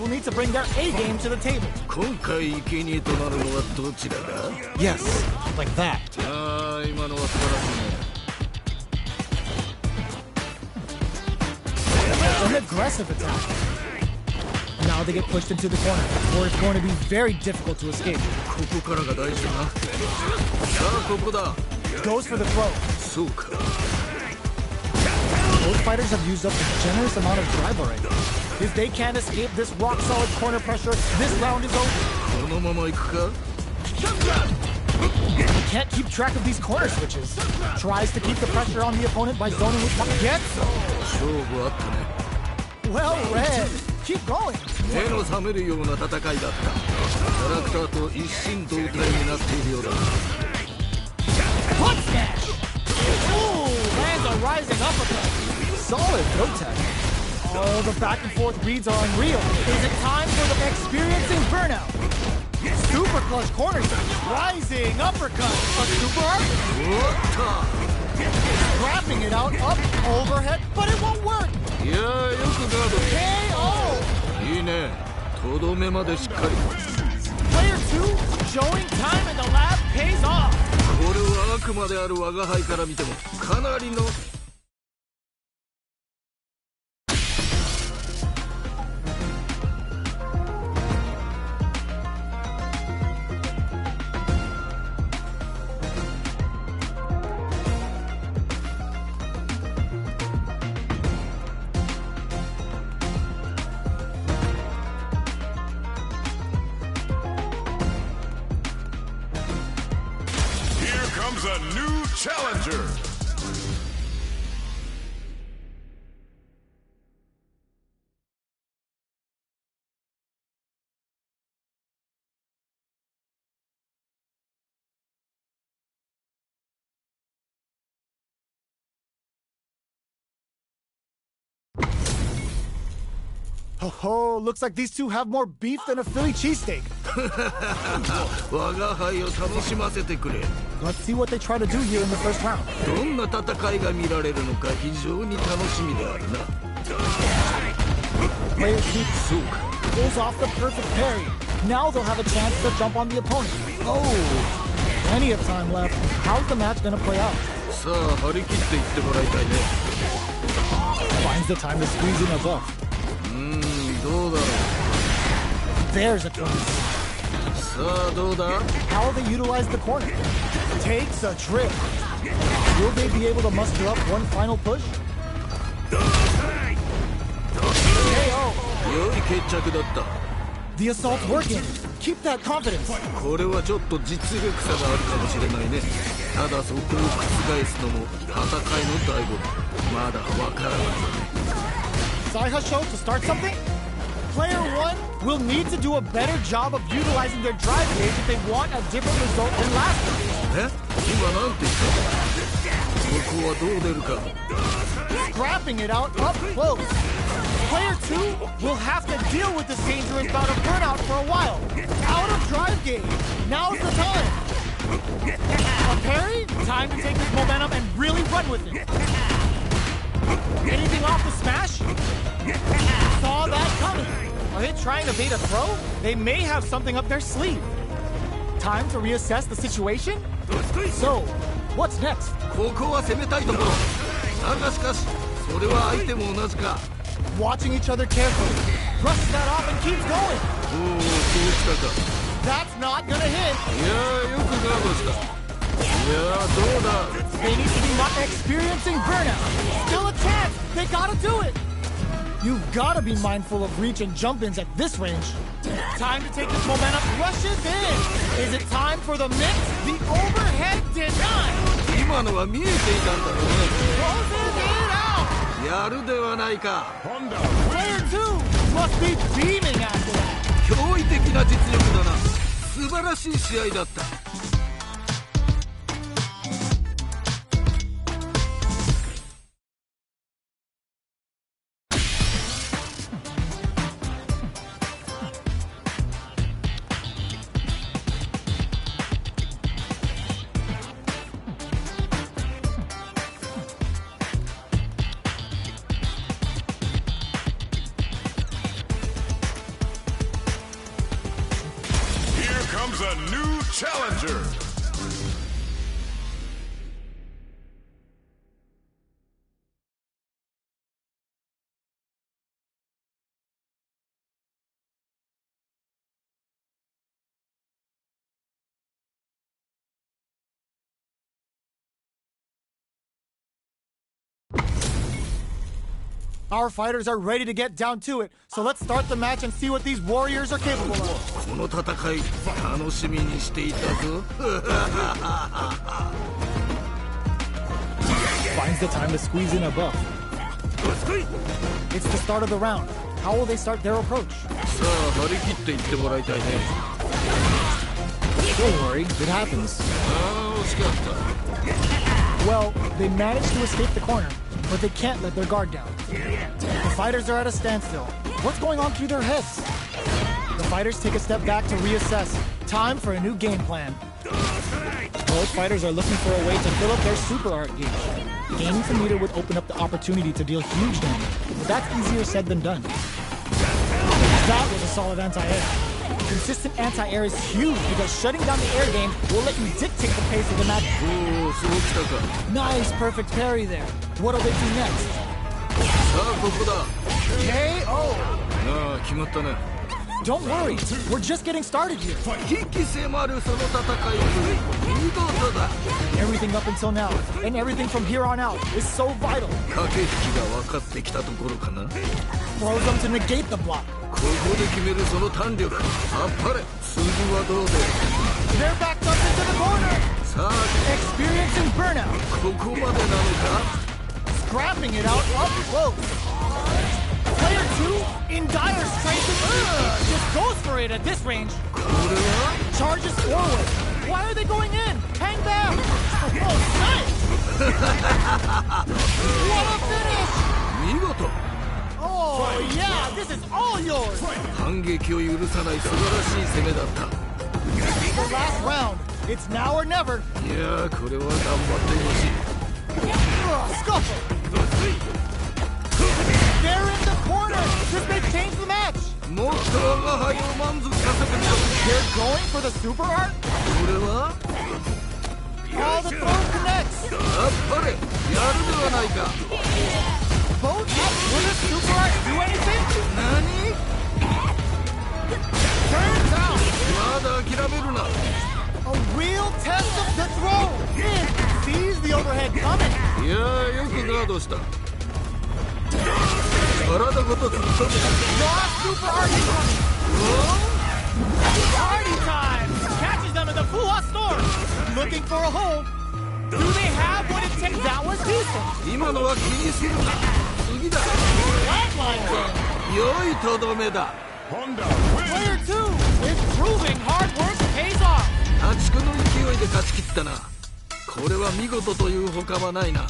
will need to bring their A game to the table. 今回生贄となるのはどちらだ？ Yes, like that. ああ、今のは素晴らしいね。 An aggressive attack. Now they get pushed into the corner, where it's going to be very difficult to escape. ここからが大事だな。さあ、ここだ。 Goes for the throw. そうか。 Both fighters have used up a generous amount of drive already. If they can't escape this rock-solid corner pressure, this round is over. このまま行くか？ Can't keep track of these corner switches. Tries to keep the pressure on the opponent by zoning with one. Gets. 勝負あったね。 Well read. Keep going. 目の覚めるような戦いだった。キャラクターと一心同体になっているようだ。 Foot smash. Ooh, lands a rising uppercut. Solid throw tech. Oh, the back and forth reads are unreal. Is it time for the experiencing burnout? Super clutch corner smash. Rising uppercut. A super arc. おっ Wrapping it out, up, overhead, but it won't work. と。いやー、よくガード。 KO. いいね。とどめまでしっかり。 Player 2, showing time in the lab pays off. これは悪魔である我が輩から見てもかなりの。 Comes a new challenger. Oh, looks like these two have more beef than a Philly cheesesteak. 我が輩を楽しませてくれ。 Let's see what they try to do here in the first round. どんな戦いが見られるのか非常に楽しみであるな。 Player 2 そうか。 pulls off the perfect parry. Now they'll have a chance to jump on the opponent. Oh, plenty of time left. How's the match gonna play out? さあ張り切っていってもらいたいね。 Finds the time to squeeze in a buff. どうだろう。 There's a twist. さあどうだ。 How they utilize the corner. Takes a trip. Will they be able to muster up one final push? KO. 良い決着だった。 The assault's working. Keep that confidence. これはちょっと実力差があるかもしれないね。ただそこを覆すのも戦いの醍醐味。まだわからないよね。 Saihasho to start something? Player 1 will need to do a better job of utilizing their drive gauge if they want a different result than last time. え？今なんて言った？ここはどう出るか。 Scrapping it out up close. Player 2 will have to deal with this dangerous bout of burnout for a while. Out of drive gauge. Now's the time. A parry? Time to take this momentum and really run with it. Anything off the smash? Saw that coming. Are they trying to bait a throw? They may have something up their sleeve. Time to reassess the situation? So, what's next? ここは攻めたいところ。だがしかし、それは相手も同じか。 Watching each other carefully. Brushes that off and keeps going. おお、そうきたか。 That's not gonna hit. いやー、よくガードした。いやー、どうだ。 They need to be not experiencing burnout. Still a chance. They gotta do it. You've gotta be mindful of reach and jump-ins at this range. Time to take this momentum. Rushes in. Is it time for the mix? The overhead denied. 今のは見えていたんだろうね。 Closes it out. やるではないか。 Player 2 must be beaming after that. 驚異的な実力だな。素晴らしい試合だった。comes a new challenger. Our fighters are ready to get down to it, so let's start the match and see what these warriors are capable of. この戦い楽しみにしていたぞ。Finds the time to squeeze in a buff. It's the start of the round. How will they start their approach? さあ張り切っていってもらいたいね。Don't worry, it happens. ああ惜しかった。 Well, they managed to escape the corner, but they can't let their guard down. The fighters are at a standstill. What's going on through their heads? The fighters take a step back to reassess. Time for a new game plan. Both fighters are looking for a way to fill up their super art gauge. Gaining some meter would open up the opportunity to deal huge damage, but that's easier said than done. That was a solid anti-air. Consistent anti-air is huge because shutting down the air game will let you dictate the pace of the match. おおそうきたか。 Nice, perfect parry there. What'll they do next? さあここだ。 KO! ああ決まったね。 Don't worry, we're just getting started here. 危機迫るその戦いぶり見事だ。 Everything up until now, and everything from here on out, is so vital. 駆け引きが分かってきたところかな。 Throws them to negate the block. ここで決めるその弾力。あっぱれ。次はどうで。 They're backed up into the corner. さあ Experiencing burnout. ここまでなのか。 Scrapping it out up close. Player 2 in dire strength. Just goes for it at this range. これは Charges forward. Why are they going in? Hang back. Oh, nice. What a finish. 見事。 Oh, yeah, this is all yours. 反撃を許さない素晴らしい攻めだった。 The last round. It's now or never. いやーこれは頑張ってほしい。 Scuffle. They're in the corner. This may change the match. もっと我が輩を満足させてみろ。 They're going for the super art. これは All the throw connects. あっぱれ。やるではないか。 Both up. Will the super art do anything? 何 Turns out まだ諦めるな。 a real test of the throw. In sees the overhead coming. いやーよくガードした。体ごと突っ込んで Raw super art incoming. Party time. Catches them in the Fuha storm. Looking for a hole. Do they have what it takes? That was decent. 今のは気にするな。次だ。 Flatlines in. 良いとどめだ。 Honda Player 2 is proving hard work pays off. 破竹の勢いで勝ち切ったな。これは見事というほかはないな。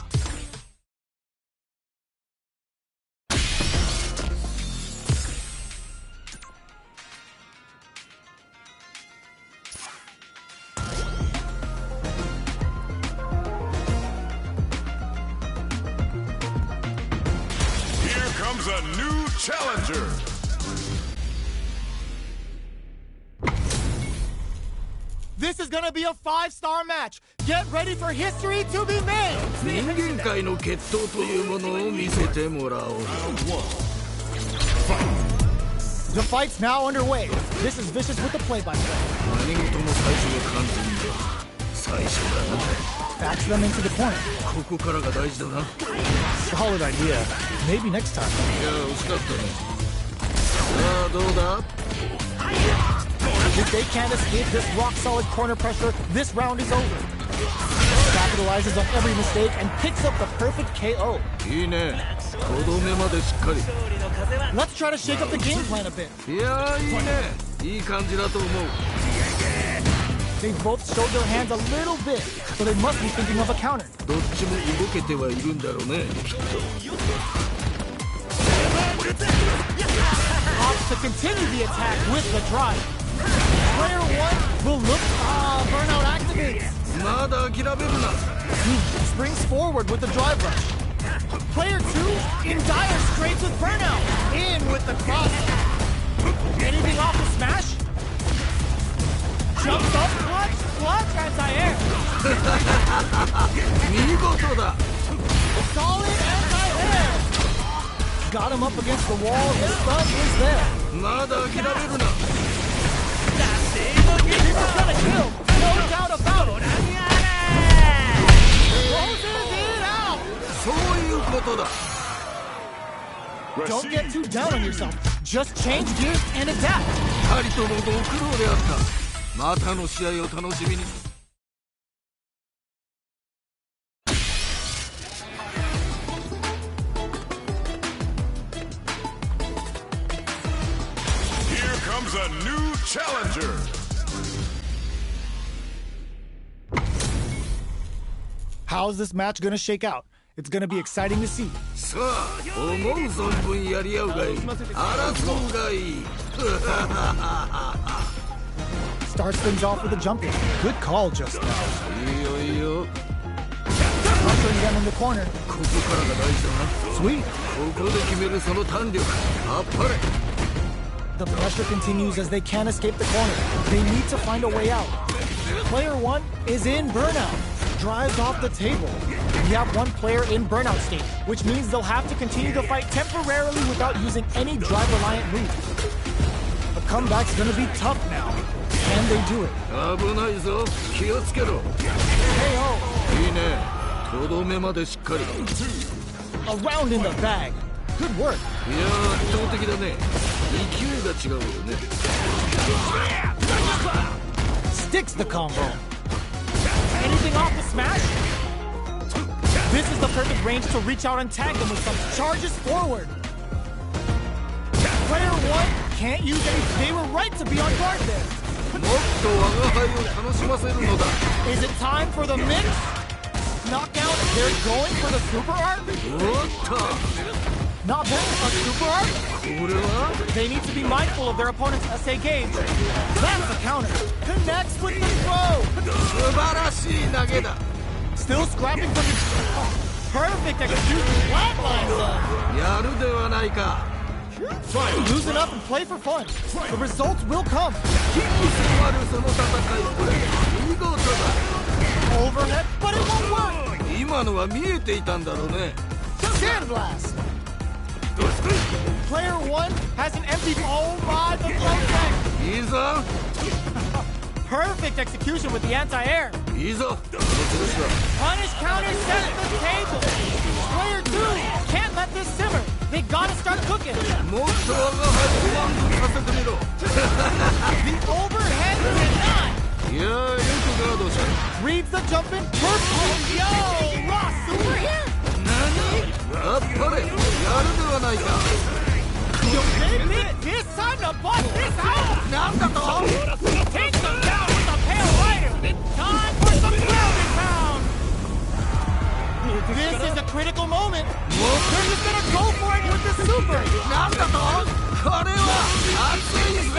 Here comes a new challenger. This is gonna be a 5-star match. Get ready for history to be made. 人間界の決闘というものを見せてもらおう。 The fight's now underway. This is Vicious with the play-by-play. 何事も最初が完全だ。最初だ Backs them into the corner. な。ここからが大事だな。い Solid idea. Maybe next time. や惜しかったね。さあどうだ。 If they can't escape this rock-solid corner pressure, this round is over. Capitalizes on every mistake and picks up the perfect KO. いいね。とどめまでしっかり。 Let's try to shake up the game plan a bit. いやいいね。いい感じだと思う。 They both showed their hands a little bit, so they must be thinking of a counter. どっちも動けてはいるんだろうね。きっと。 Opts to continue the attack with the drive. Player 1 will look... burnout activates. まだ諦めるな。 Springs forward with the drive rush. Player 2 in dire straits with burnout. In with the cross. Anything off the smash? Jump got him up against the wall. The stun is there. まだ諦めるな。 This is gonna kill. No doubt about it. Closes it out. そういうことだ。 Don't get too down on yourself. Just change gears and adapt. 二人ともご苦労であった。またの試合を楽しみに。Here comes a new challenger. How's this match gonna shake out? It's gonna be exciting to see. さあ、思う存分やり合うがいい。争うがいい。Starts things off with a jump in. Good call just now. いいよいいよ。 Pressuring them in the corner. ここからが大事だな。 Sweet. ここで決めるその弾力。あっぱれ。 The pressure continues as they can't escape the corner. They need to find a way out. Player 1 is in burnout. Drives off the table. We have one player in burnout state, which means they'll have to continue the fight temporarily without using any drive-reliant moves. The comeback's gonna be tough now. Can they do it? 危ないぞ。気をつけろ。 KO. いいね。とどめまでしっかり。 A round in the bag. Good work. いやー、圧倒的だね。勢いが違うよね。 Sticks the combo. Anything off the smash? This is the perfect range to reach out and tag them with some charges forward. Player 1 can't use any. They were right to be on guard there. もっと我が輩を楽しませるのだ。 Is it time for the mix? Knockout. They're going for the super art. おっと。 Not bad. A super art. これは They need to be mindful of their opponent's SA gauge. That's a counter. Connects with the throw. 素晴らしい投げだ。 Still scrapping for the. Oh, perfect execution. Flatlines them. やるではないか。 Loosen up and play for fun. The results will come. キック迫るその戦い、これ見事だ。 Overhead, but it won't work. 今のは見えていたんだろうね。 Sandblast. Player 1 has an empty. Oh my, the throw tag. いいぞ。 Perfect execution with the anti-air. いいぞ。この調子だ。 Punish counter set the table. Player 2 can't let this simmer. They gotta start cooking. もっと我が輩を満足させてみろ。 The overhead cannot. いやー、よくガードした。 Reads the jump in perfect. Yo, Ross, super hit. 何？あっぱれ。やるではないか。 Yo, this time to bust this out. なんだと？ Take them down with a pale rider. Time for some ground and pound. This is a critical moment. They're just gonna go for it with the super. なんだと？これは熱いぜ。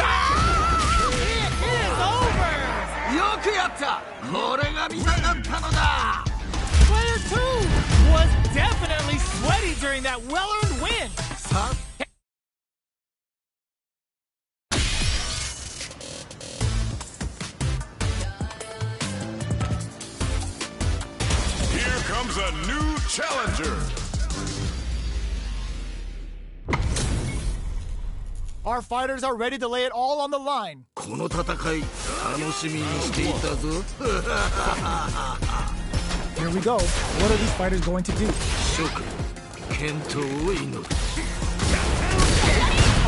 It is over. よくやった。これが見たかったのだ。 Player 2 was definitely sweaty during that well-earned win. さ Here comes a new challenger. Our fighters are ready to lay it all on the line. この戦い楽しみにしていたぞ。 Here we go. What are these fighters going to do? 諸君、健闘を祈る。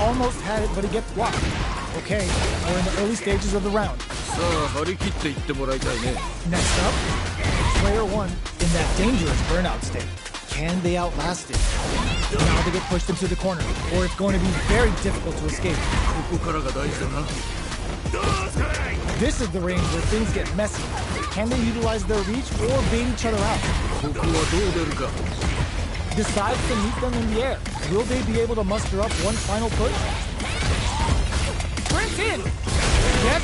Almost had it, but he gets blocked. Okay, we're in the early stages of the round. さあ張り切っていってもらいたいね。 Next up, Player 1 in that dangerous burnout state. Can they outlast it? Now they get pushed into the corner, or it's going to be very difficult to escape. ここからが大事だな。 This is the range where things get messy. Can they utilize their reach or bait each other out? ここはどう出るか。 Decides to meet them in the air. Will they be able to muster up one final push? Sprint in! Yes!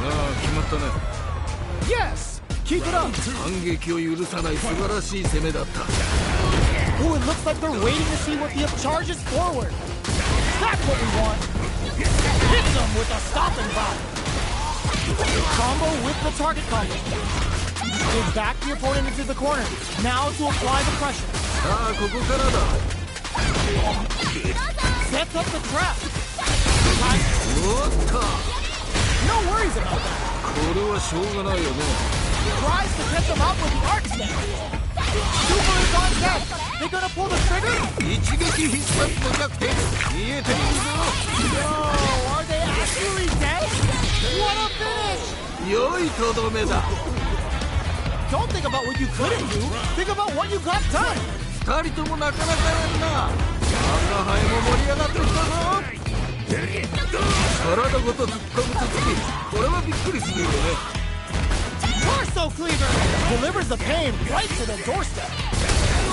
ああ決まったね。 Yes! Keep it up! 反撃を許さない素晴らしい攻めだった。 Oh, it looks like they're waiting to see what the charges forward. That's what we want. Hit them with a stopping bomb. Combo with the target combo. They back the opponent into the corner. Now to apply the pressure. さあここからだ。Sets up the trap. おっと No worries about that. これはしょうがないよね Tries to catch him out with the arc snap. Super is on deck. They gonna pull the trigger? 一撃必殺の弱点見えているぞ No, are they actually dead? What a finish! 良いとどめだ Don't think about what you couldn't do. Think about what you got done. 二人ともなかなかやるな我が輩も盛り上がってきたぞ体ごと突っ込むときこれはびっくりするよね Torso cleaver delivers the pain right to the doorstep.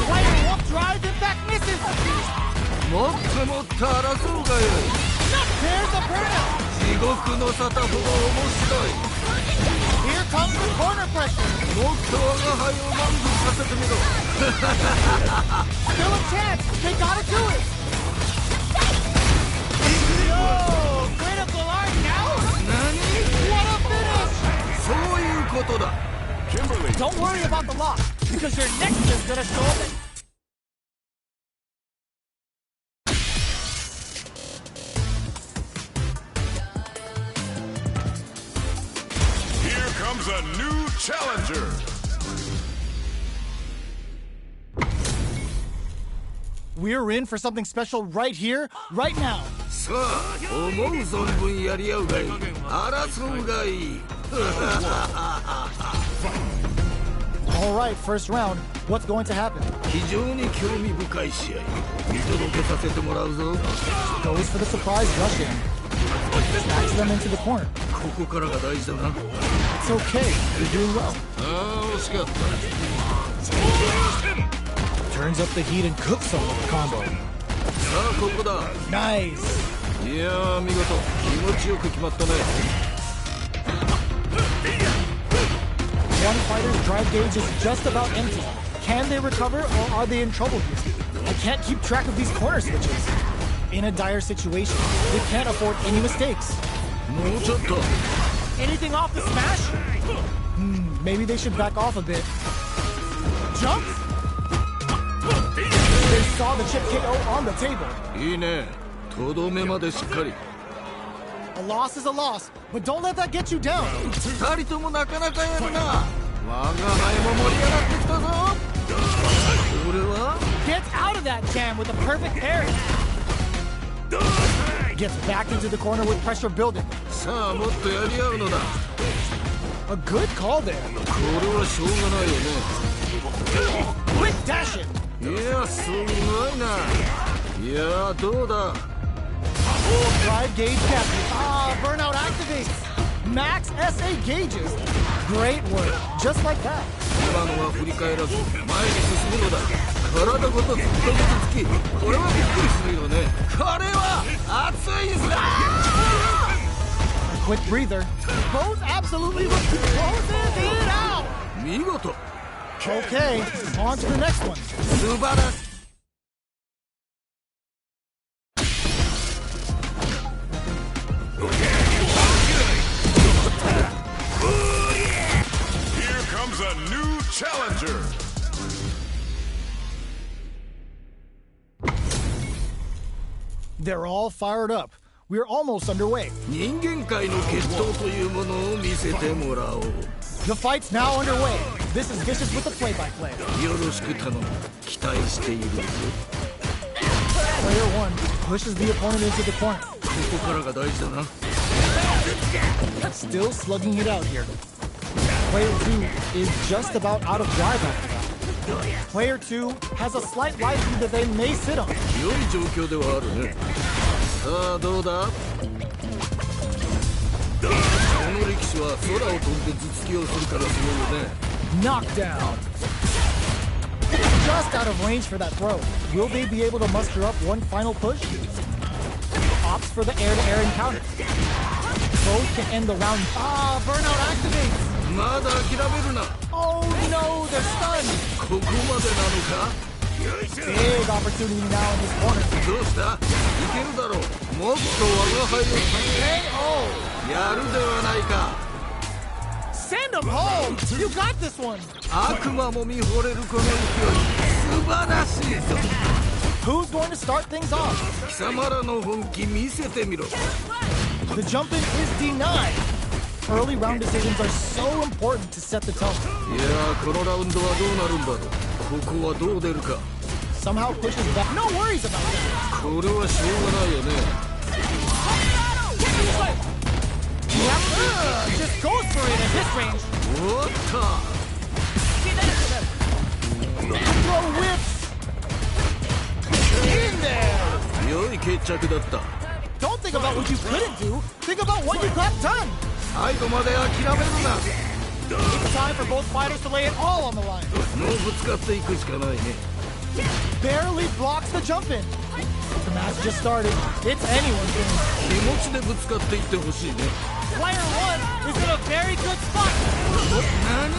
Player wolf drive in fact misses. もっともっと争うがよ There's a burnout. 地獄の沙汰ほど面白い Here comes the corner pressure. もっと我が輩を満足させてみろ Still a chance. They gotta do it. Yo, critical art now. 何 What a finish. そういうことだ Kimberly. Don't worry about the loss because your next is gonna show up. Here comes a new challenger. We're in for something special right here, right now. さあ思う存分やり合うがいい争うがいい All right, first round. What's going to happen? 非常に興味深い試合見届けさせてもらうぞ Goes for the surprise rush in. Smacks them into the corner. ここからが大事だな It's okay. You're doing well. ああ惜しかった Turns up the heat and cooks some with the combo. さあここだ Nice. いやー見事気持ちよく決まったね One fighter's drive gauge is just about empty. Can they recover or are they in trouble here? I can't keep track of these corner switches. In a dire situation, they can't afford any mistakes. もうちょっと Anything off the smash? Maybe they should back off a bit. Jumps? They saw the chip KO on the table. いいねとどめまでしっかり A loss is a loss, but don't let that get you down. 二人ともなかなかやるな我が輩も盛り上がってきたぞこれは Gets out of that jam with a perfect parry. Gets back into the corner with pressure building. さあもっとやり合うのだ A good call there. これはしょうがないよね Quick dash it. いやすごいないやどうだ Drive gauge capture. Burnout activates. Max SA gauges. Great work. Just like that. 今のは振り返らず前に進むのだ体ごと突っ込みつきこれはびっくりするよねこれは熱いぞ Quick breather. Both absolutely closes it out. 見事 Okay, on to the next one. 素晴らしい Here comes a new challenger. They're all fired up. We're almost underway. 人間界の決闘というものを見せてもらおう The fight's now underway. This is Vicious with the play-by-play. よろしく頼む期待しているぞ Player 1 pushes the opponent into the corner. ここからが大事だな Still slugging it out here. Player 2 is just about out of drive after that. Player 2 has a slight life lead that they may sit on. 良い状況ではあるねさあどうだこの力士は空を飛んで頭突きをするからすごいよね Knockdown. Just out of range for that throw. Will they be able to muster up one final push? Opts for the air-to-air encounter. Both can end the round. Burnout activates. まだ諦めるな Oh no, they're stunned. ここまでなのか Big opportunity now in this corner. どうしたいけるだろうもっと我が輩を KO. やるではないか Send him home. You got this one. 悪魔も見惚れるこの勢い素晴らしいぞ Who's going to start things off? 貴様らの本気見せてみろ。 The jump in is denied. Early round decisions are so important to set the tone. いやー、このラウンドはどうなるんだろう。ここはどう出るか。 Somehow pushes back. No worries about that. これはしょうがないよね。 Just goes for it at this range. おっと。 Throw whips. In there. 良い決着だった。 Don't think about what you couldn't do. Think about what you got done. 最後まで諦めるな。 It's time for both fighters to lay it all on the line. もうぶつかっていくしかないね。 Barely blocks the jump in. The match just started. It's anyone's game. 気持ちでぶつかっていってほしいね。 Player 1 is in a very good spot. 何？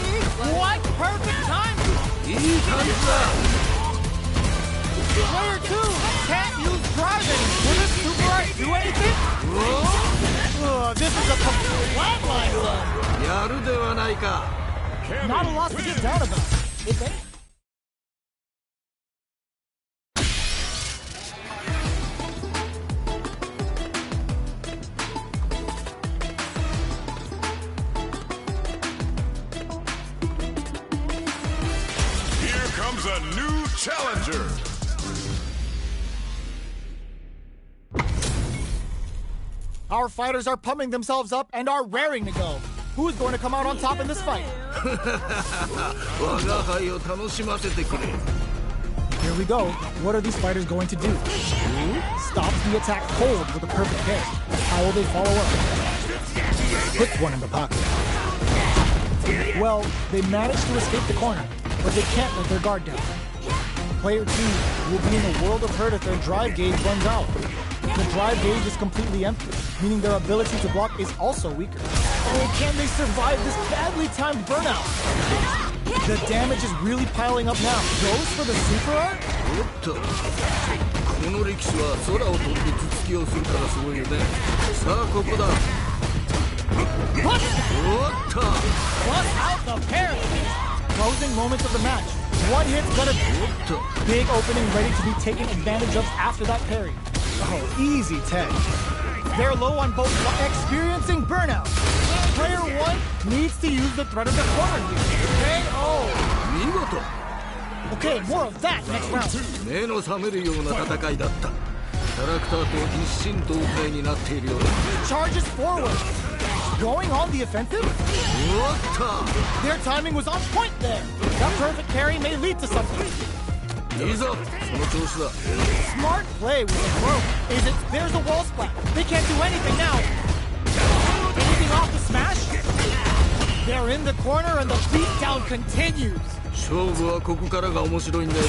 What perfect time. いい感じだ。 Player 2 can't use driving. Will this Sfvi do anything? This is a complete flatline run. やるではないか。 Not a lot to get down about. If any. Here comes a new challenger. Our fighters are pumping themselves up and are raring to go. Who's going to come out on top in this fight? 我が輩を楽しませてくれ。 Here we go. What are these fighters going to do? Stop the attack cold with a perfect parry. How will they follow up? Put one in the pocket. Well, they managed to escape the corner, but they can't let their guard down. Player 2 will be in a world of hurt if their drive gauge runs out. The drive gauge is completely empty, meaning their ability to block is also weaker. Oh, can they survive this badly timed burnout? The damage is really piling up now. Goes for the super art? おっと。この力士は空を飛んで頭突きをするからすごいよね。さあここだ。おっと。 Plus out the parry. Closing moments of the match. One hit's gonna big opening ready to be taken advantage of after that parry. Oh, easy tag. They're low on both, experiencing burnout. Player 1 needs to use the threat of the corner here. KO. 見事。 Okay, more of that next round. 目の覚めるような戦いだった。キャラクターと一心同体になっているようだ。 Charges forward. Going on the offensive? おっと。 Their timing was on point there. That perfect parry may lead to something. いいぞ、その調子だ。 Smart play with the throw. Is it? There's a wall splat. They can't do anything now. Anything off the smash? They're in the corner and the beatdown continues. 勝負はここからが面白いんだよね。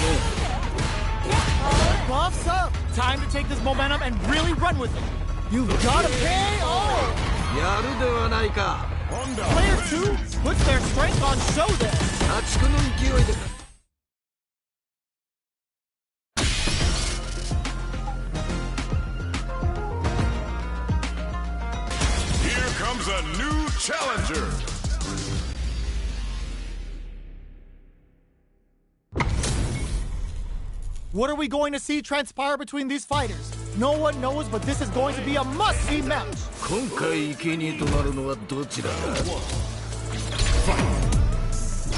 Buffs up. Time to take this momentum and really run with it. You've got to KO. やるではないか。 Player 2 puts their strength on show there. 破竹の勢いで。 Here comes a new challenger. What are we going to see transpire between these fighters? No one knows, but this is going to be a must-see match. 今回生贄となるのはどちらだ。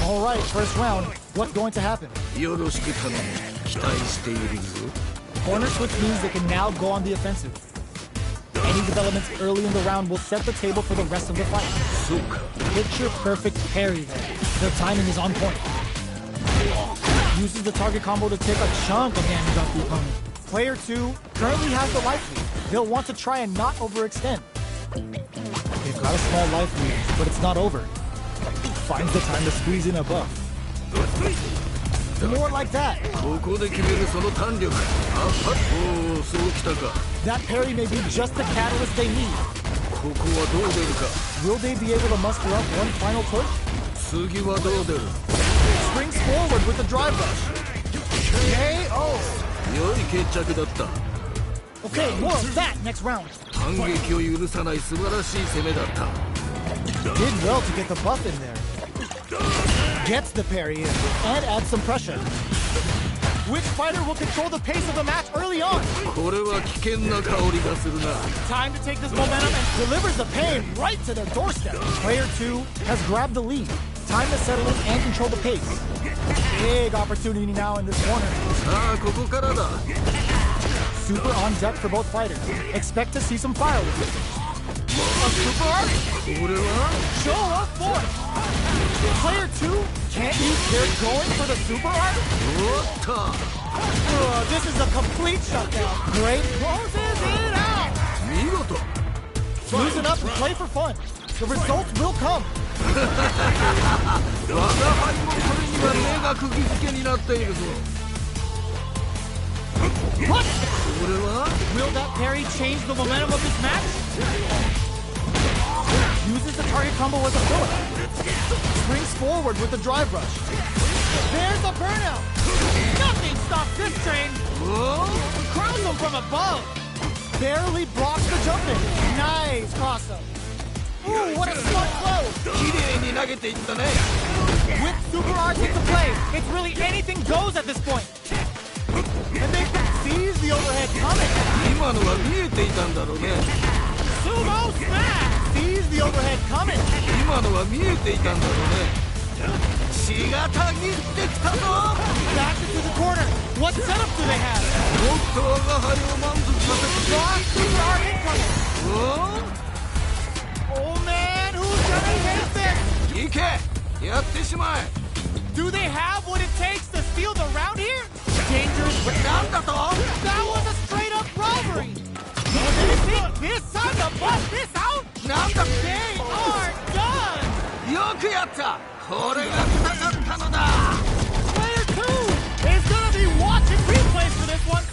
All right, first round. What's going to happen? よろしく頼む。期待しているよ。 Corner switch means they can now go on the offensive. Any developments early in the round will set the table for the rest of the fight. そうか。 Picture perfect parry there. Their timing is on point. Uses the target combo to take a chunk of damage off the opponent. Player 2 currently has the life lead. They'll want to try and not overextend. They've got a small life lead, but it's not over. Finds the time to squeeze in a buff. More like that. ここで決めるその弾力。あっぱっ。おお、そうきたか。 That parry may be just the catalyst they need. ここはどう出るか。 Will they be able to muster up one final push? 次はどう出る。 Springs forward with the drive rush. KO. 良い決着だった。 Okay, more of that next round. 反撃を許さない素晴らしい攻めだった。 Did well to get the buff in there. Gets the parry in and adds some pressure. Which fighter will control the pace of the match early on? これは危険な香りがするな。 Time to take this momentum and delivers the pain right to their doorstep. Player 2 has grabbed the lead. Time to settle in and control the pace. Big opportunity now in this corner. さあここからだ。 Super on deck for both fighters. Expect to see some fire with this. A super art? これは Show us force. Player 2 can't use their going for the super art? おっと This is a complete shutdown. Great closes it out. 見事 Loosen up and play for fun. The results will come. 我が輩もこれには目が釘付けになっているぞ。 What? これは Will that parry change the momentum of this match? Uses the target combo as a filler. Springs forward with the drive rush. There's a burnout. Nothing stops this train. Crowns him from above. Barely blocks the jump in. Nice cross up. Ooh, what a smart throw. 綺麗に投げていったね。 With super arts into play, it's really anything goes at this point. And they can seize the overhead coming. 今のは見えていたんだろうね。 Sumo smash. Seize the overhead coming. 今のは見えていたんだろうね。血がたぎってきたぞ。 Back into the corner. What setup do they have? もっと我が輩を満足させて。 Strong super art incoming. Oh man, who's gonna take this? 行け、やってしまえ。 Do they have what it takes to steal the round here? Dangerous. なんだと That was a straight up robbery. Did it take this time to bust this out? なんだ They are done. よくやった。これが見たかったのだ。 Player 2 is gonna be watching replays for this one.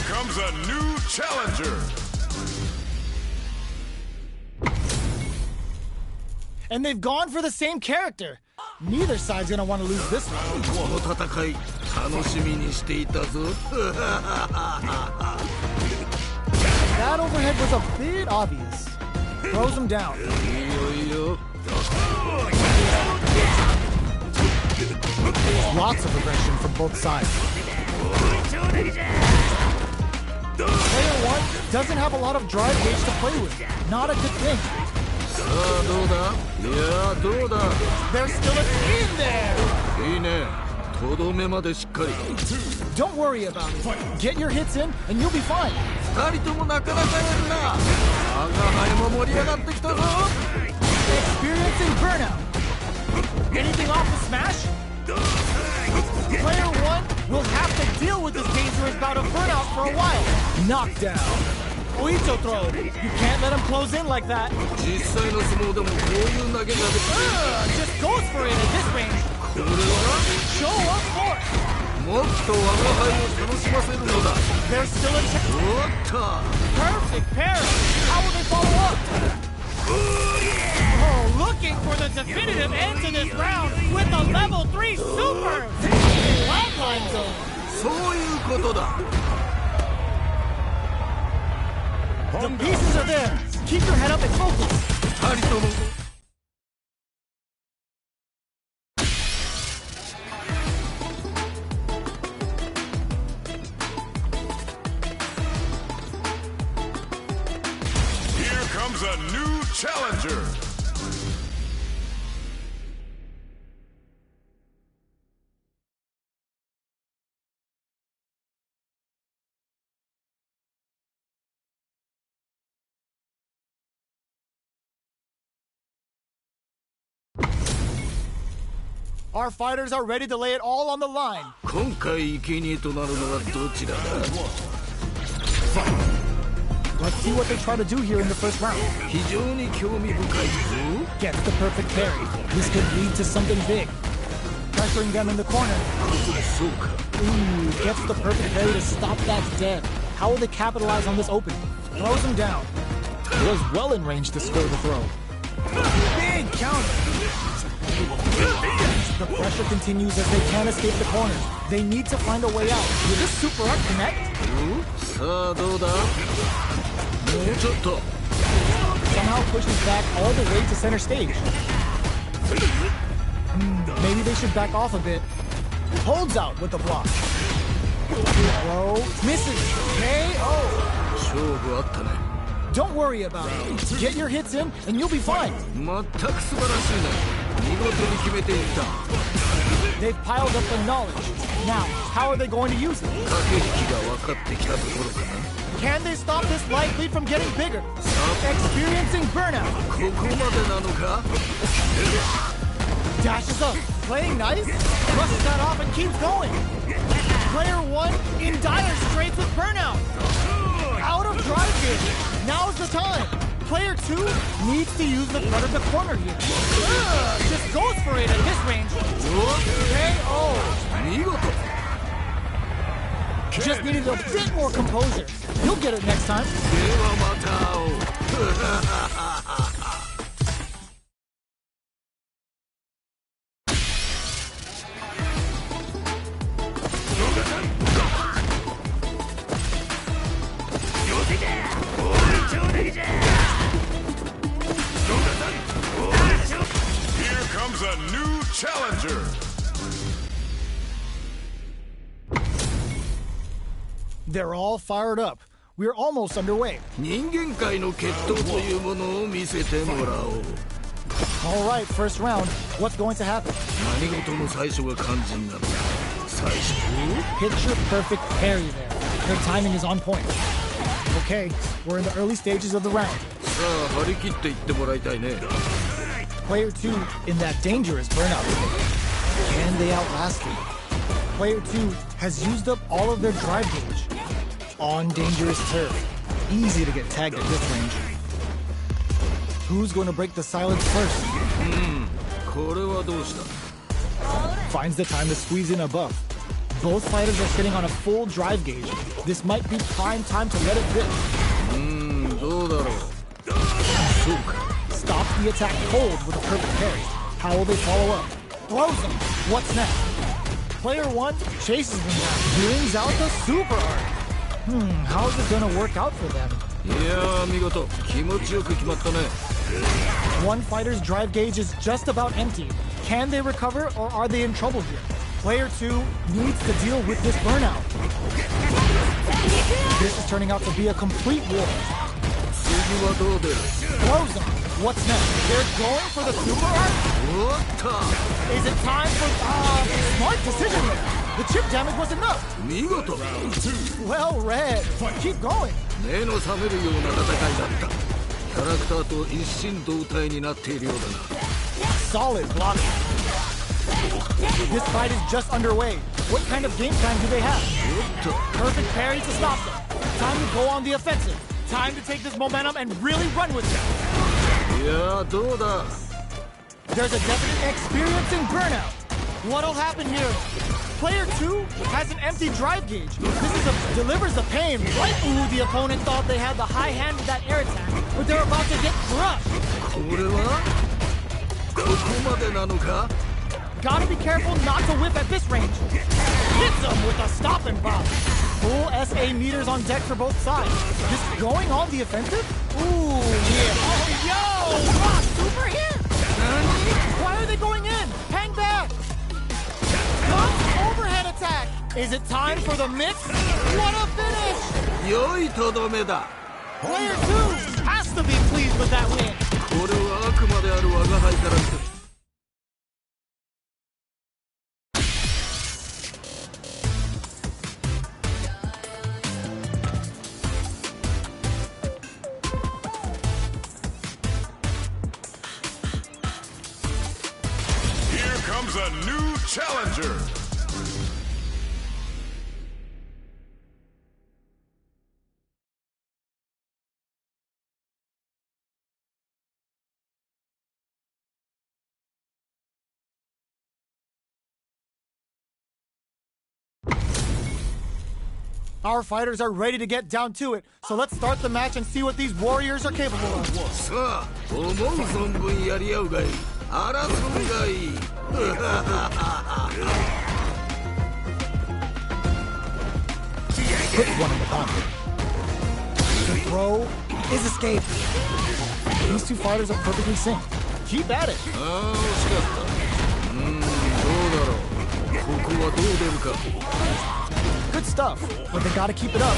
Comes a new challenger. And they've gone for the same character. Neither side's gonna want to lose this one. この戦い楽しみにしていたぞ。 That overhead was a bit obvious. Throws him down. いいよいいよ。 Lots of aggression from both sides. Player 1 doesn't have a lot of drive gauge to play with. Not a good thing. さあどうだ。いやどうだ。 There's still a in there. いいね。とどめまでしっかり。 Don't worry about it. Get your hits in and you'll be fine. 二人ともなかなかやるな。我が輩も盛り上がってきたぞ。 Experiencing burnout. Anything off the smash? Player 1 will have to deal with this dangerous bout of burnout for a while. Knockdown. Oito throw. You can't let him close in like that. 実際の相撲でもこういう投げができる。 Just goes for it at this range. これは Show us force. もっと我が輩を楽しませるのだ。 There's still a chance. おっと Perfect parry. How will they follow up? Oh, looking for the definitive end to this round with a level 3 super. Flatline zone. そういうことだ。 The pieces are there. Keep your head up and focus. 二人とも Here comes a new challenger. Our fighters are ready to lay it all on the line. 今回生贄となるのはどちらだ。 Let's see what they try to do here in the first round. 非常に興味深いぞ。 Gets the perfect parry. This could lead to something big. Pressuring them in the corner. そうか。 Ooh, gets the perfect parry to stop that dead. How will they capitalize on this opening? Throws him down. Was well in range to score the throw. Big counter. The pressure continues as they can't escape the corner. They need to find a way out. Will this super art connect? さあどうだ。もうちょっと。 Somehow pushes back all the way to center stage. Maybe they should back off a bit. Holds out with the block. Throw misses. KO. 勝負あったね。 Don't worry about it. Get your hits in and you'll be fine. 全く素晴らしいね。見事に決めていった。 They've piled up the knowledge. Now, how are they going to use it? 駆け引きが分かってきたところかな。 Can they stop this life lead from getting bigger? Experiencing burnout. ここまでなのか。 Dashes up. Playing nice. Brushes that off and keeps going. Player 1 in dire straits with burnout. Out of drive game. Now's the time. Player 2 needs to use the front of the corner here. Just goes for it at this range. KO. 見事。 Just needed a bit more composure. You'll get it next time. ではまた会おう。Here comes a new challenger. They're all fired up. We're almost underway. 人間界の決闘というものを見せてもらおう。 All right, first round. What's going to happen? 何事も最初が肝心なんだ。最初。 Picture perfect parry there. Their timing is on point. Okay, we're in the early stages of the round. さあ張り切っていってもらいたいね。 Player 2 in that dangerous burnout state. Can they outlast it? Player 2 has used up all of their drive gauge. On dangerous turf. Easy to get tagged at this range. Who's going to break the silence first? これはどうした。 Finds the time to squeeze in a buff. Both fighters are sitting on a full drive gauge. This might be prime time to let it rip. どうだろう。そうか。 Stops the attack cold with a perfect parry. How will they follow up? Throws him. What's next? Player 1 chases them down. Brings out the super art. How's it gonna work out for them? いやー見事。気持ちよく決まったね。 One fighter's drive gauge is just about empty. Can they recover or are they in trouble here? Player 2 needs to deal with this burnout. This is turning out to be a complete war. 次はどう出る。 Throws them. What's next? They're going for the super art? おっと。 Is it time for... smart decision there. The chip damage was enough. 見事。 Well read. Keep going. 目の覚めるような戦いだった。キャラクターと一心同体になっているようだな。 Solid blocking. This fight is just underway. What kind of game plan do they have? おっと。 Perfect parry to stop them. Time to go on the offensive. Time to take this momentum and really run with it. いやーどうだ。 There's a definite experience in burnout. What'll happen here? Player 2 has an empty drive gauge. Delivers the pain. Right? Ooh, the opponent thought they had the high hand with that air attack, but they're about to get crushed. これはここまでなのか。 Gotta be careful not to whip at this range. Hits them with a stop and bomb. Full SA meters on deck for both sides. Just going on the offensive? Ooh, yeah. Oh, yo! Rock, super hit! Why are they going in? Hang back! Overhead attack! Is it time for the mix? What a finish! 良いとどめだ。 Player 2 has to be pleased with that win. これはあくまである我が輩から見て。 Here comes a new challenger. Our fighters are ready to get down to it, so let's start the match and see what these warriors are capable of. さあ、思う存分やり合うがいい。争うがいい。Put one in the pocket. The throw is escaped. These two fighters are perfectly synced. Keep at it. ああ、惜しかった。どうだろう。ここはどう出るか。Good stuff, but they gotta keep it up.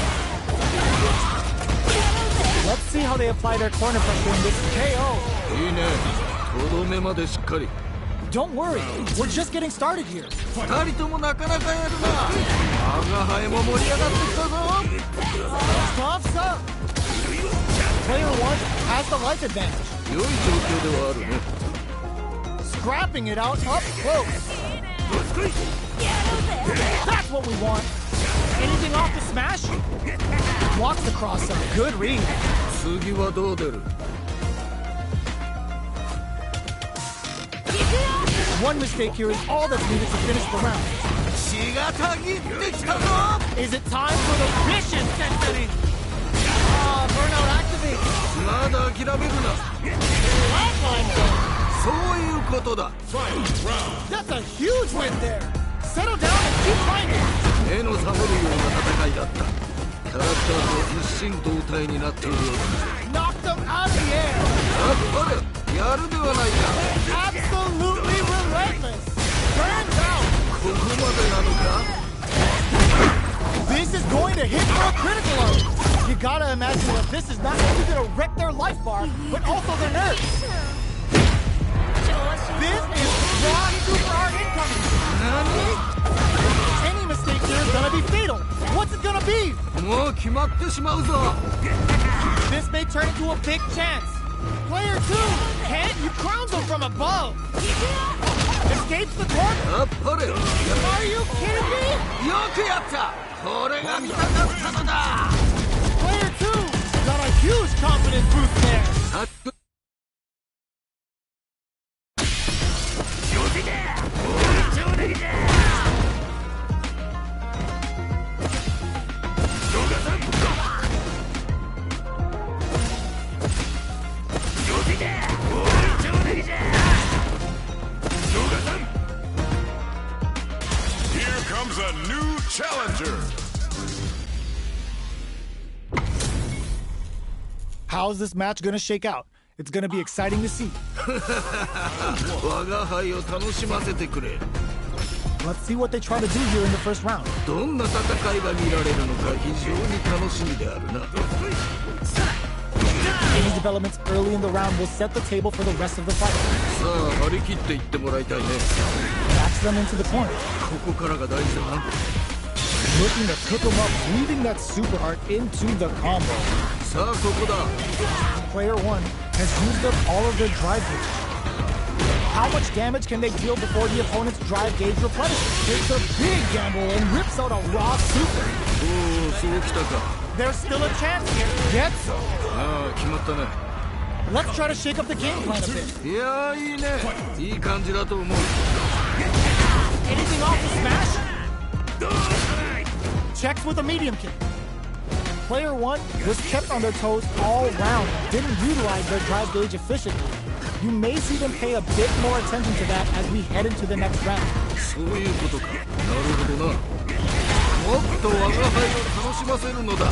Let's see how they apply their corner pressure in this KO. いいね。とどめまでしっかり。Don't worry, we're just getting started here. 二人ともなかなかやるな。我が輩も盛り上がってきたぞ。Stuff's up. Player 1 has the life advantage. 良い状況ではあるね。Scrapping it out up close. That's what we want. Anything off the smash? Blocks the cross up. Good read. 次はどう出る？ One mistake here is all that's needed to finish the round. 血がたぎってきたぞ。 Is it time for the vicious destiny? Burnout activate. まだ諦めるな。Flatline goal. そういうことだ。 That's a huge win there. Settle down and keep fighting. 目の覚めるような戦いだった。キャラクターと一心同体になっているようだ。 Knocked them out of the air. やっぱりやるではないか。 Absolutely relentless. Turns out. ここまでなのか？ This is going to hit for a critical load. You gotta imagine that this is not only gonna wreck their life bar, but also their nerves. This is raw super art incoming. Any mistake here is gonna be fatal. What's it gonna be? もう決まってしまうぞ。 This may turn into a big chance. Player 2, can't you crowns him from above? Escapes the corner. やっぱり。 Are you kidding me? よくやった。これが見たかったのだ。 Player 2 got a huge confidence boost there. Here comes a new challenger. How's this match gonna shake out? It's gonna be exciting to see. 我が輩を楽しませてくれ。 Let's see what they try to do here in the first round. どんな戦いが見られるのか非常に楽しみであるな。 Any developments early in the round will set the table for the rest of the fight. さあ張り切っていってもらいたいね。 Backs them into the corner. ここからが大事だな。 Looking to cook them up, weaving that super art into the combo. さあここだ。 Player 1 has used up all of their drive gauge. How much damage can they deal before the opponent's drive gauge replenishes? Takes a big gamble and rips out a raw super. おお、そうきたか。 There's still a chance here. Get so. ああ、決まったね。 Let's try to shake up the game plan a bit. いやー、いいね。いい感じだと思う。 Anything off the smash? Checks with a medium kick. Player 1 was kept on their toes all round, didn't utilize their drive gauge efficiently. You may see them pay a bit more attention to that as we head into the next round. そういうことか。なるほどな。もっと我が輩を楽しませるのだ。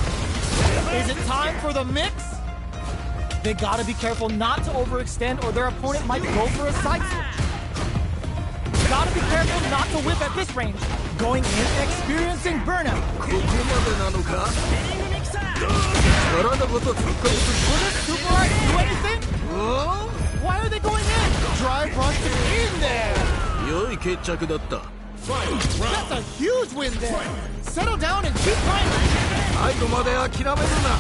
Is it time for the mix? They gotta be careful not to overextend or their opponent might go for a side switch. Gotta be careful not to whip at this range. Going in, experiencing burnout. ここまでなのか？体ごと突っ込む。 Will this super art do anything? お Why are they going in? Drive rush is in there. 良い決着だった。 That's a huge win there. Settle down and keep fighting. 最後まで諦めるな。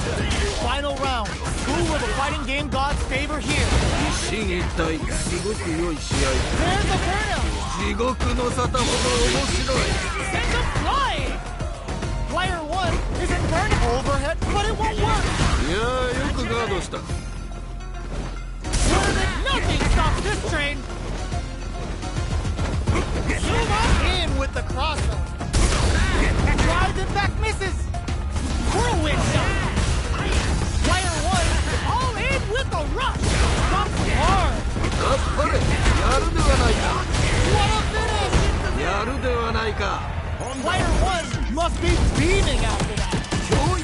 Final round. Who will the fighting game gods favor here? 一進一退、すごく良い試合。 There's the burnout. 地獄の沙汰ほど面白い。 Send them flying. Player 1 isn't burning overhead, but it won't work. いやー、よくガードした。 Nothing stops this train. Zoom up in with the crossover. Drives it back, misses. whirlwind shot. Player 1 all in with the rush. Drops hard. やっぱりやるではないか。 What a finish. やるではないか。 Player 1 must be beaming after that. 脅威。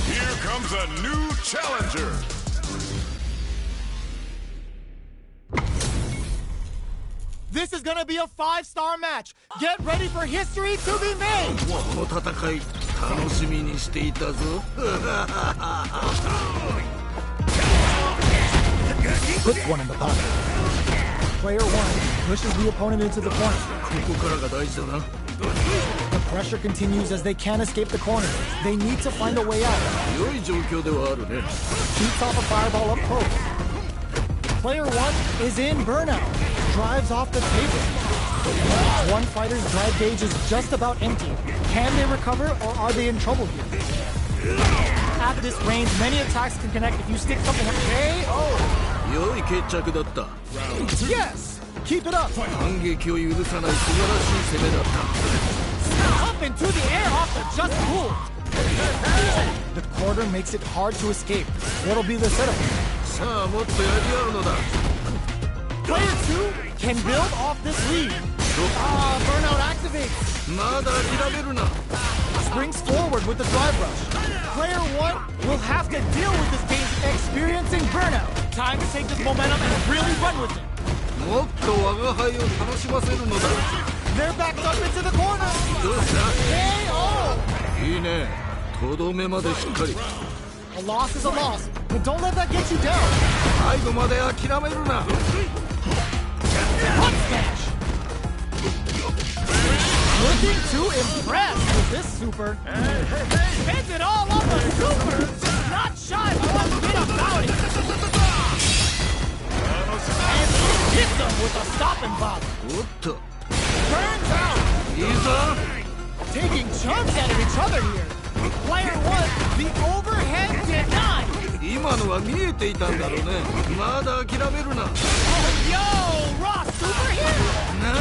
Here comes a new challenger. This is gonna be a 5-star match. Get ready for history to be made. この戦い楽しみにしていたぞ。 Puts one in the pocket. Player 1 pushes the opponent into the corner. ここからが大事だな。 The pressure continues as they can't escape the corner. They need to find a way out. 良い状況ではあるね。 Shoots off a fireball up close. Player 1 is in burnout. Drives off the table. One fighter's drive gauge is just about empty. Can they recover or are they in trouble here? At this range, many attacks can connect if you stick something up. KO! 良い決着だった。 Yes! Keep it up! 反撃を許さない素晴らしい攻めだった。 Up into the air off the just pull! The quarter makes it hard to escape. What'll be the setup? さあもっとやり合うのだ。 Player 2 can build off this lead. Burnout activates. まだ諦めるな。 Springs forward with the drive rush. Player 1 will have to deal with this game experiencing burnout. Time to take this momentum and really run with it. もっと我が輩を楽しませるのだ。 They're backed up into the corner. どうした？ KO! いいね。とどめまでしっかり。 A loss is a loss, but don't let that get you down. 最後まで諦めるな。 Punch smash. Looking to impress with this super. Spends it all on the super. Not shy of one bit about it. And hits them with a stop and pop. おっと。 Burns out. いいぞ。 Taking chunks out of each other here. Player 1, the overhead denied. 今のは見えていたんだろうね。まだ諦めるな。 Oh, yo, Ross, super here. 何？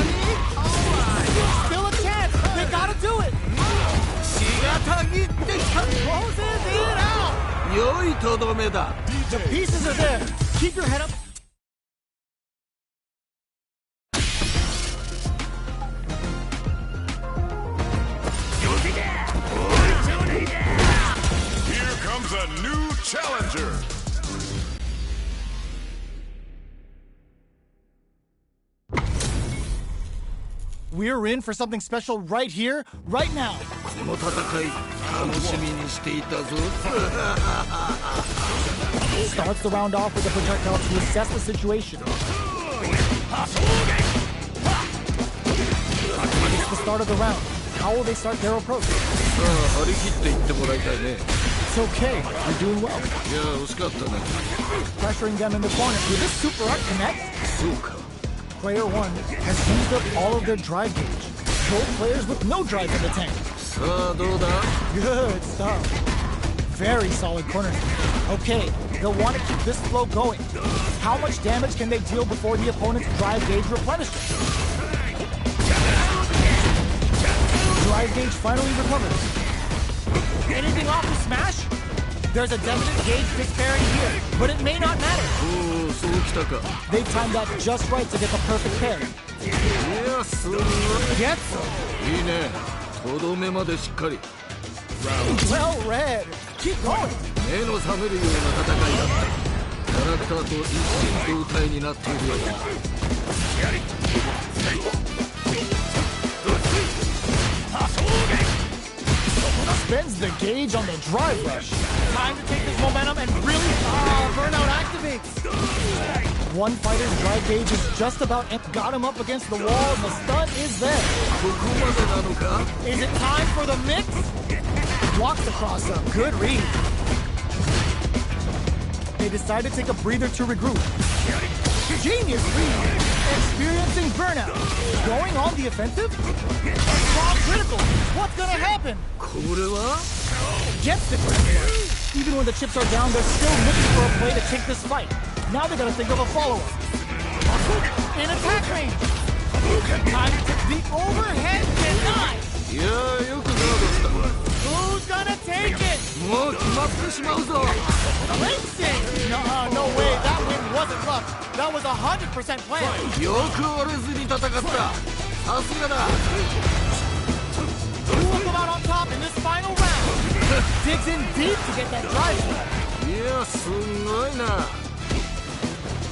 Still a chance. They gotta do it. 血がたぎってきた。 Closes it out. 良いとどめだ。 The pieces are there. Keep your head up. Here comes a new challenger. We're in for something special right here, right now. この戦い楽しみにしていたぞ。 Starts the round off with a projectile to assess the situation. It's the start of the round. How will they start their approach? さあ張り切っていってもらいたいね。 It's okay. You're doing well. いや惜しかったね。 Pressuring them in the corner. Will this super art connect? そうか。 Player 1 has used up all of their drive gauge. Both players with no drive in the tank. さあどうだ？ Good stuff. Very solid corner. Okay, they'll want to keep this flow going. How much damage can they deal before the opponent's drive gauge replenishes? Drive gauge finally recovers. Anything off the smash? There's a definite gauge disparity here, but it may not matter. おおそうきたか。 They timed that just right to get the perfect pair. いやすごい。 Gets いいね。とどめまでしっかり。 well read. Keep going. 目の覚めるような戦いだった。キャラクターと一心同体になっているようだ。 Spends the gauge on the drive rush. Time to take this momentum and really burnout activates. One fighter's drive gauge is just about got him up against the wall and the stun is there. ここまでなのか？ Is it time for the mix? Walks the cross up. Good read. They decide to take a breather to regroup. Genius read. Experiencing burnout. Going on the offensive? A strong critical. What's gonna happen? これは Gets the critical. Even when the chips are down, they're still looking for a play to take this fight. Now they gotta think of a follow-up. In attack range. Time to the overhead deny. いやーよくガードした。 Who's gonna take it? もう決まってしまうぞ。 Racing. No way. That win wasn't luck. That was 100% planned. よく折れずに戦った。さすがだ。 Who will come out on top in this final round? Digs in deep to get that drive. いやすごいな。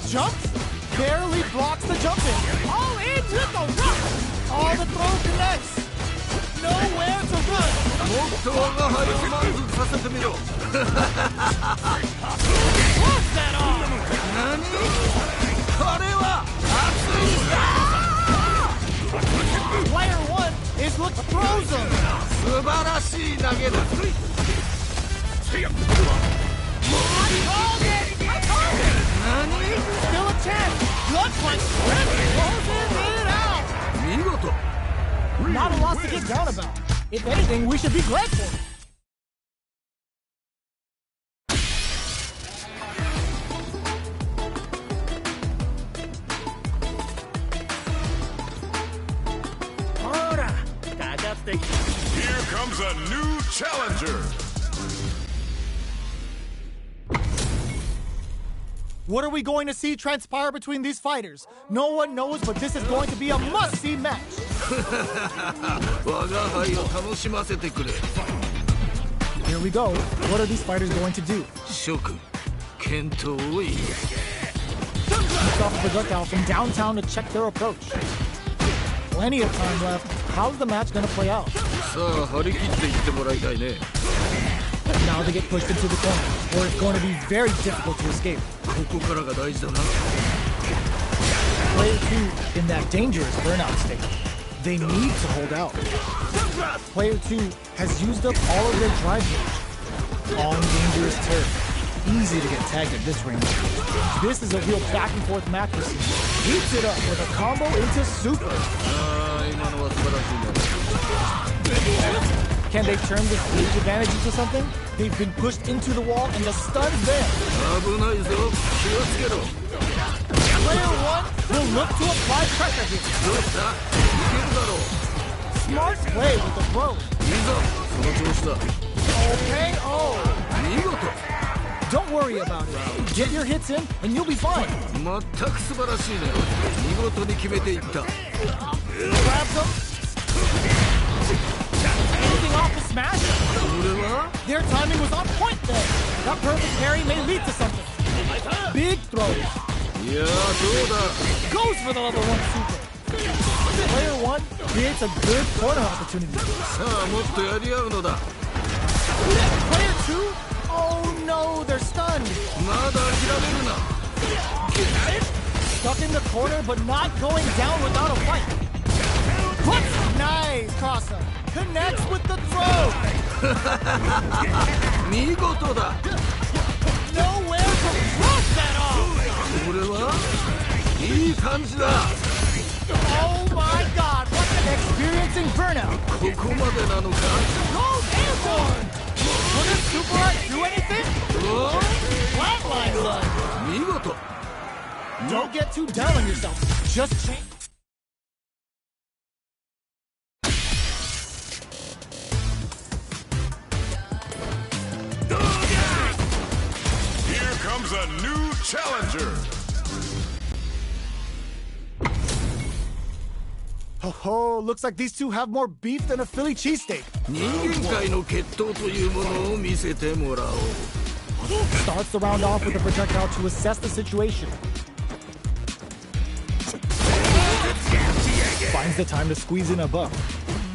Jumps. Barely blocks the jump in. All in with the rock. All the throw connects. Nowhere to run. もっと我が輩を満足させてみろ。 What's that on? 何？これは熱いんだ。 Player 1 is looked frozen. 素晴らしい投げだ。 Called it. Still a chance. Blood punch. Closes it out. 見事。 Not a loss to get down about. If anything, we should be glad for it. Here comes a new challenger. What are we going to see transpire between these fighters? No one knows, but this is going to be a must-see match. 我が輩を楽しませてくれ。 Here we go. What are these fighters going to do? 諸君、健闘をいい。 Kicked off a projectile from downtown to check their approach. Plenty of time left. How's the match going to play out? さあ張り切っていってもらいたいね。 Now they get pushed into the corner, where it's going to be very difficult to escape. ここからが大事だな。 Player 2 in that dangerous burnout state. They need to hold out. Player 2 has used up all of their drive range. On dangerous turf. Easy to get tagged at this range. This is a real back and forth match for Sfvi. Heats it up with a combo into super. ああ今のは素晴らしいね。 Can they turn this stage advantage into something? They've been pushed into the wall and the stun's there. 危ないぞ。気をつけろ。 Player 1 will look to apply pressure here. どうした？いけるだろう。 Smart play with the throw. いいぞ。その調子だ。 Okay, oh. 見事。 Don't worry about it. Get your hits in and you'll be fine. 全く素晴らしいね。見事に決めていった。 Grabs them. Anything off the smash? これは？ Their timing was on point there. That perfect parry may lead to something. Big throws. いやーどうだ。 Goes for the level 1 super. Player 1 creates a good corner opportunity. さあもっとやり合うのだ。 Player 2? Oh no, they're stunned. まだ諦めるな。 Stuck in the corner but not going down without a fight. Puts nice crosser. Connects with the throw. 見事だ。 Nowhere to cross that off. これはいい感じだ。 Oh my god, what's an experiencing burnout? ここまでなのか。 Goes airborne. Will this super art do anything? お Flatline blood. 見事。 Don't get too down on yourself. Just change. Here comes a new challenger. Oh, looks like these two have more beef than a Philly cheesesteak. 人間界の決闘というものを見せてもらおう。 Starts the round off with a projectile to assess the situation. Finds the time to squeeze in a buff.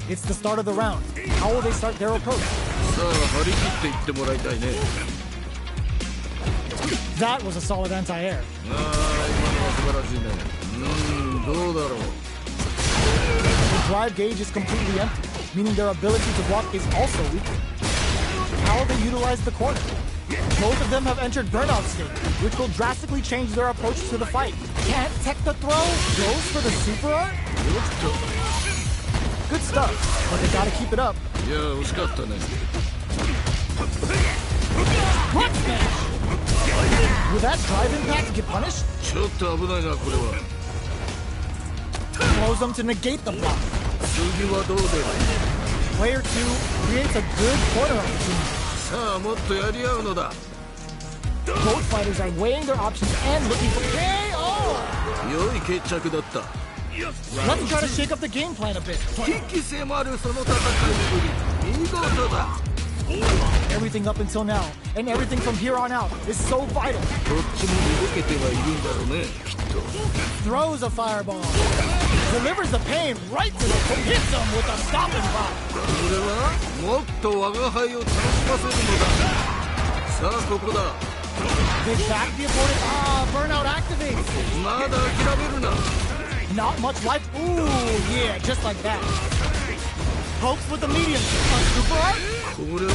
It's the start of the round. How will they start their approach? さあ張り切っていってもらいたいね。 That was a solid anti-air. ああ今のは素晴らしいね。どうだろう。 The drive gauge is completely empty, meaning their ability to block is also weak. How will they utilize the corner? Both of them have entered burnout state, which will drastically change their approach to the fight. Can't tech the throw, goes for the super art? good stuff, but they gotta keep it up. いや惜しかったね。 Front smash! Will that drive impact get punished? ちょっと危ないなこれは。 Throws them to negate the block. 次はどう出る。 Player 2 creates a good corner opportunity. さあもっとやり合うのだ。 Both fighters are weighing their options and looking for KO! 良い決着だった。 Let's try to shake up the game plan a bit. 危機迫るその戦いぶり見事だ。 Everything up until now, and everything from here on out, is so vital. どっちも動けてはいるんだろうねきっと。 Throws a fireball. Delivers the pain right to the hits him with a stopping block. これはもっと我が輩を楽しませるのだ。さあここだ。 They back the opponent. Ah, burnout activates. まだ諦めるな。 Not much life. Ooh, yeah, just like that. Pokes with the medium. A super art? これは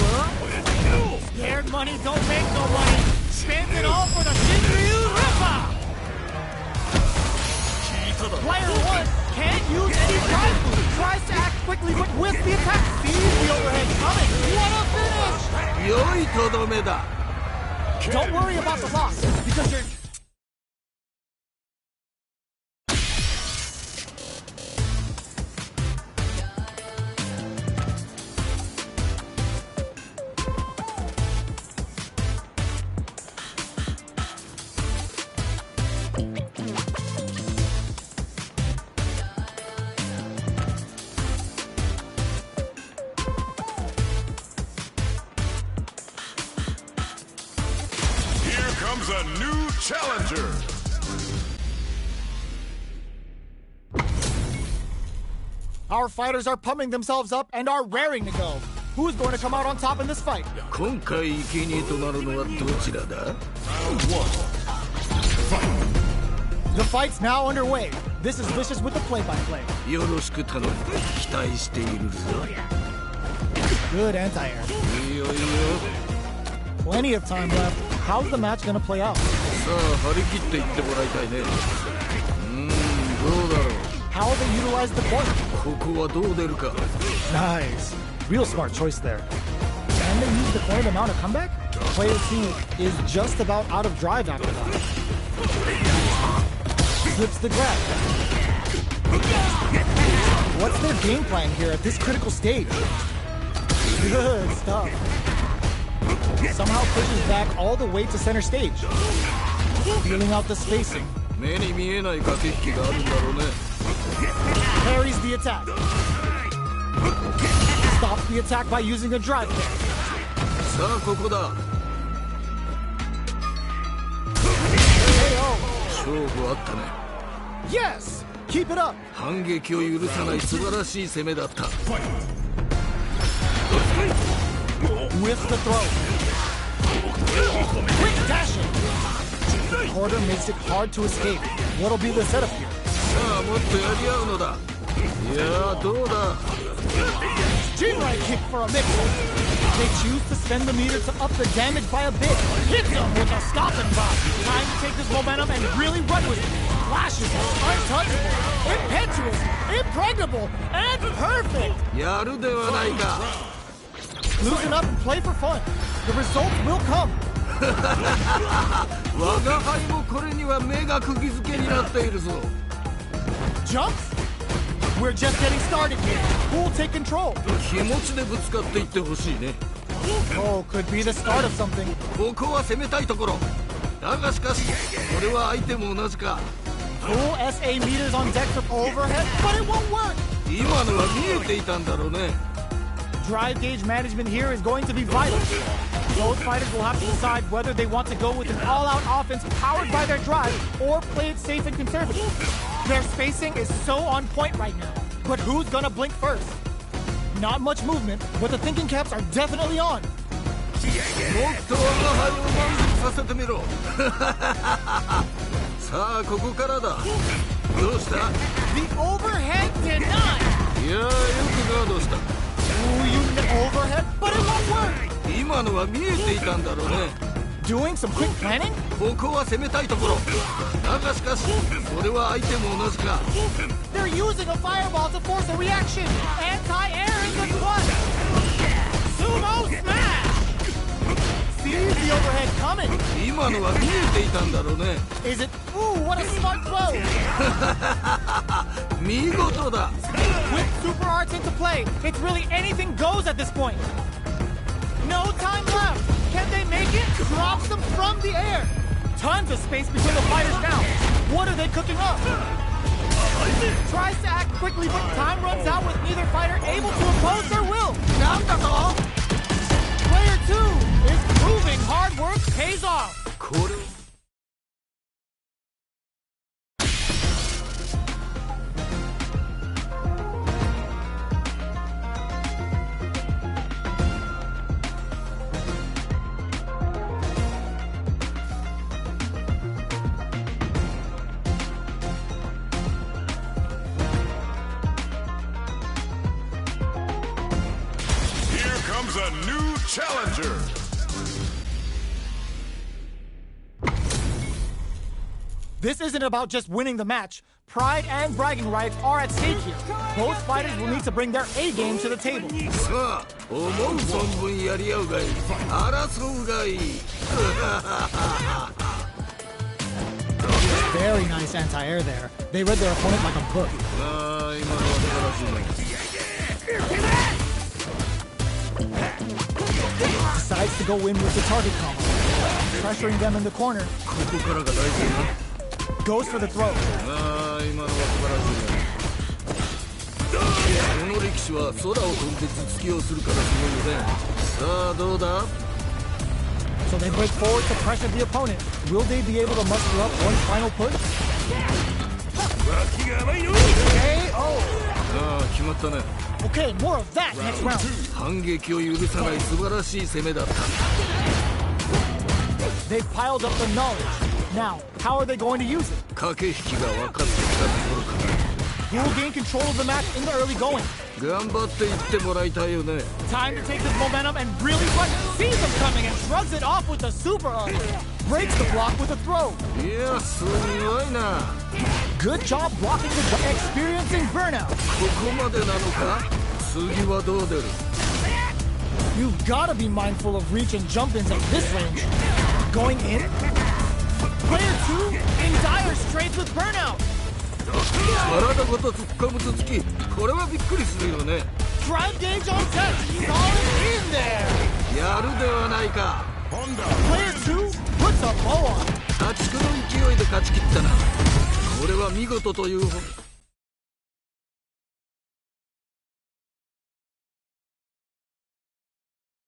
Scared money don't make no money. Spends it all for the Shinryu Ripper. Player 1 can't use any drive move. Tries to act quickly, but with the attack. Sees the overhead coming. What a finish! 良いとどめだ。 Don't worry about the loss, because you're... A new challenger. Our fighters are pumping themselves up and are raring to go. Who's going to come out on top in this fight? 今回生贄となるのはどちらだ。 The fight's now underway. This is Vicious with the play-by-play. よろしく頼む。期待しているぞ。 Good anti-air. いいよいいよ。 Plenty of time left. How's the match gonna play out? さあ張り切っていってもらいたいね。どうだろう。 How will they utilize the corner? ここはどう出るか。 Nice. Real smart choice there. Can they use the corner to mount a comeback? Player 2 is just about out of drive after that. Slips the grab. What's their game plan here at this critical stage? Good stuff. Somehow pushes back all the way to center stage. Feeling out the spacing. 目に見えない駆け引きがあるんだろうね。 Parries the attack. Stops the attack by using a drive kick. さあここだ。 KO. 勝負あったね。 Yes! Keep it up! 反撃を許さない素晴らしい攻めだった。 With the throw. Quick dashing! The quarter makes it hard to escape. What'll be the setup here? さあもっとやり合うのだ。いやーどうだ。 Chin right kick for a mix. They choose to spend the meter to up the damage by a bit. Hits him with a stopping block. Time to take this momentum and really run with it. Flashes, untouchable, impetuous, impregnable, and perfect. やるではないか。 Loosen up and play for fun. The results will come. 我が輩もこれには目が釘付けになっているぞ。 Jumps? We're just getting started here. Who'll take control? 気持ちでぶつかっていってほしいね。 Oh, could be the start of something. ここは攻めたいところ。だがしかし、これは相手も同じか。 Full SA meters on deck for overhead, but it won't work. 今のは見えていたんだろうね。 Drive gauge management here is going to be vital. Both fighters will have to decide whether they want to go with an all-out offense powered by their drive or play it safe and conservative. Their spacing is so on point right now, but who's gonna blink first? Not much movement, but the thinking caps are definitely on. もっと我が輩を満足させてみろ。さあここからだ。どうした？ The overhead denied. いやーよくガードした。 Ooh, using an overhead, but it won't work. 今のは見えていたんだろうね。doing some quick planning? ここは攻めたいところだがしかしそれは相手も同じか They're using a fireball to force a reaction. Anti-air is the one. Sumo smash. Sees the overhead coming. 今のは見えていたんだろうね Is it? Ooh, what a smart throw. 見事だ With super arts into play, it's really anything goes at this point. No time left. Can they make it? Drops them from the air. Tons of space between the fighters now. What are they cooking up? Tries to act quickly, but time runs out with neither fighter able to impose their will. なんだと Player 2 is proving hard work pays off. これ Here comes a new challenger. This isn't about just winning the match. Pride and bragging rights are at stake here. Both fighters will need to bring their A game to the table. さあ思う存分やり合うがいい争うがいい Very nice anti-air there. They read their opponent like a book. ああ今のは素晴らしいね Decides to go in with the target combo. Pressuring them in the corner. ここからが大事だ Goes for the throw. ああ今のは素晴らしいねこの力士は空を飛んで頭突きをするからすごいよねさあどうだ So they break forward to pressure the opponent. Will they be able to muster up one final push? KO! ああ決まったね Okay, more of that next round. 反撃を許さない素晴らしい攻めだった They've piled up the knowledge. Now, how are they going to use it? 駆け引きが分かってきたところか Who will gain control of the match in the early going? 頑張っていってもらいたいよね Time to take this momentum and really rush. Sees them coming and shrugs it off with the super art. Breaks the block with a throw. いやすごいな Good job blocking the experiencing burnout. ここまでなのか次はどう出る You've gotta be mindful of reach and jump-ins at this range. Going in? Player 2 in dire straits with burnout. 体ごと突っ込む頭突きこれはびっくりするよね Drive gauge on set. Solid in there. やるではないか Player 2 puts a bow on. 破竹の勢いで勝ち切ったなこれは見事という